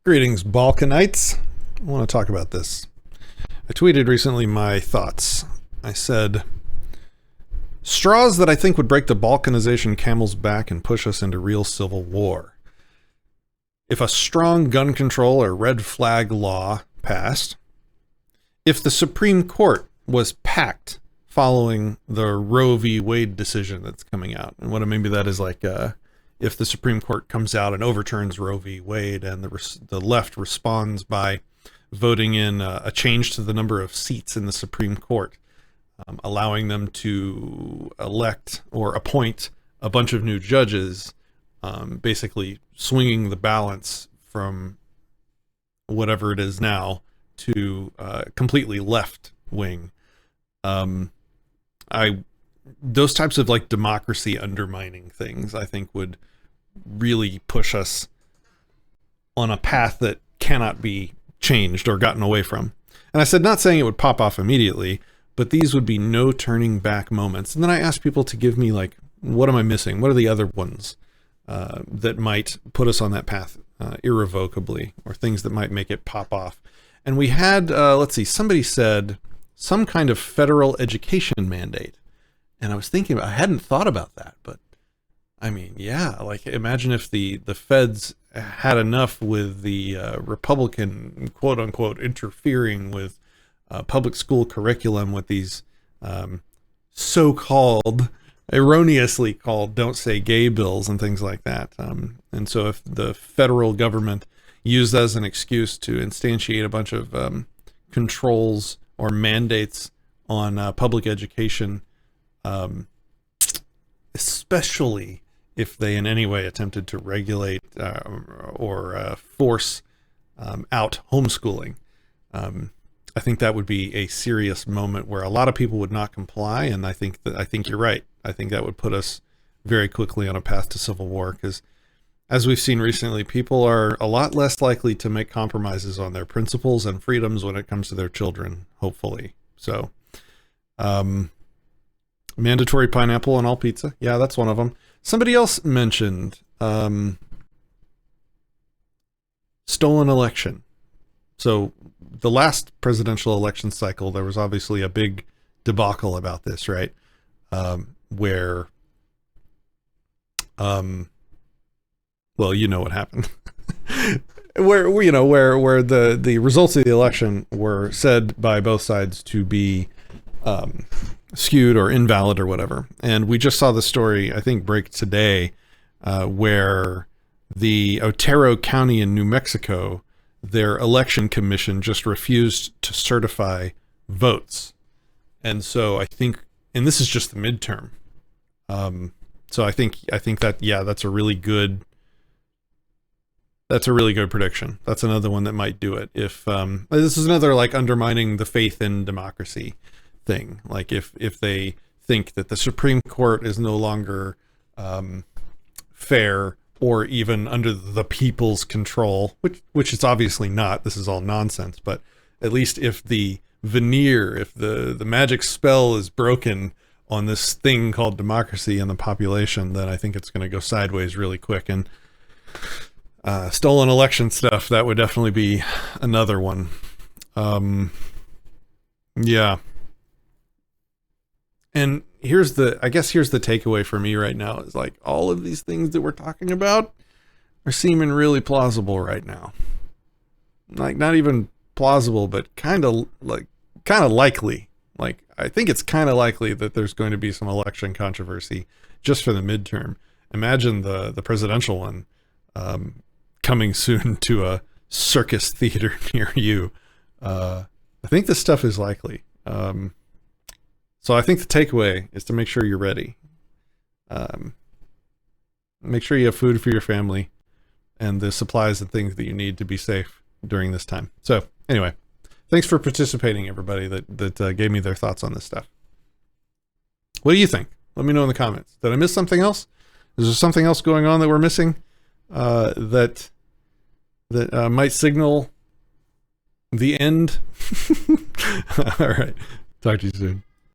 Greetings, Balkanites. I want to talk about this. I tweeted recently my thoughts. I said, straws that I think would break the Balkanization camel's back and push us into real civil war. If a strong gun control or red flag law passed, if the Supreme Court was packed following the Roe v. Wade decision that's coming out, and what maybe that is like, if the Supreme Court comes out and overturns Roe v. Wade and the left responds by voting in a change to the number of seats in the Supreme Court, allowing them to elect or appoint a bunch of new judges, basically swinging the balance from whatever it is now to completely left wing. Those types of like democracy undermining things, I think, would really push us on a path that cannot be changed or gotten away from. And I said, not saying it would pop off immediately, but these would be no turning back moments. And then I asked people to give me like, what am I missing? What are the other ones that might put us on that path irrevocably, or things that might make it pop off? And we had, let's see, somebody said some kind of federal education mandate. And I was thinking, I hadn't thought about that, but I mean, yeah, like imagine if the feds had enough with the Republican, quote unquote, interfering with public school curriculum with these so-called, erroneously called, don't say gay bills and things like that. And so if the federal government used as an excuse to instantiate a bunch of controls or mandates on public education, especially if they in any way attempted to regulate or force out homeschooling, I think that would be a serious moment where a lot of people would not comply. And I think you're right. I think that would put us very quickly on a path to civil war, because as we've seen recently, people are a lot less likely to make compromises on their principles and freedoms when it comes to their children, hopefully. So, mandatory pineapple on all pizza. Yeah, that's one of them. Somebody else mentioned stolen election. So the last presidential election cycle, there was obviously a big debacle about this, right? Where, well, you know what happened. where the results of the election were said by both sides to be skewed or invalid or whatever. And we just saw the story, I think, break today, where the Otero County in New Mexico, their election commission just refused to certify votes. And so I think, and this is just the midterm. So I think that, yeah, that's a really good prediction. That's another one that might do it. If this is another like undermining the faith in democracy thing. Like if they think that the Supreme Court is no longer fair or even under the people's control, which it's obviously not. This is all nonsense. But at least if the veneer, if the magic spell is broken on this thing called democracy and the population, then I think it's going to go sideways really quick. And stolen election stuff, that would definitely be another one. Yeah. And here's the takeaway for me right now is like all of these things that we're talking about are seeming really plausible right now. Like not even plausible, but kind of likely. Like I think it's kind of likely that there's going to be some election controversy just for the midterm. Imagine the presidential one coming soon to a circus theater near you. I think this stuff is likely. So I think the takeaway is to make sure you're ready. Make sure you have food for your family and the supplies and things that you need to be safe during this time. So anyway, thanks for participating, everybody that gave me their thoughts on this stuff. What do you think? Let me know in the comments. Did I miss something else? Is there something else going on that we're missing that might signal the end? All right. Talk to you soon.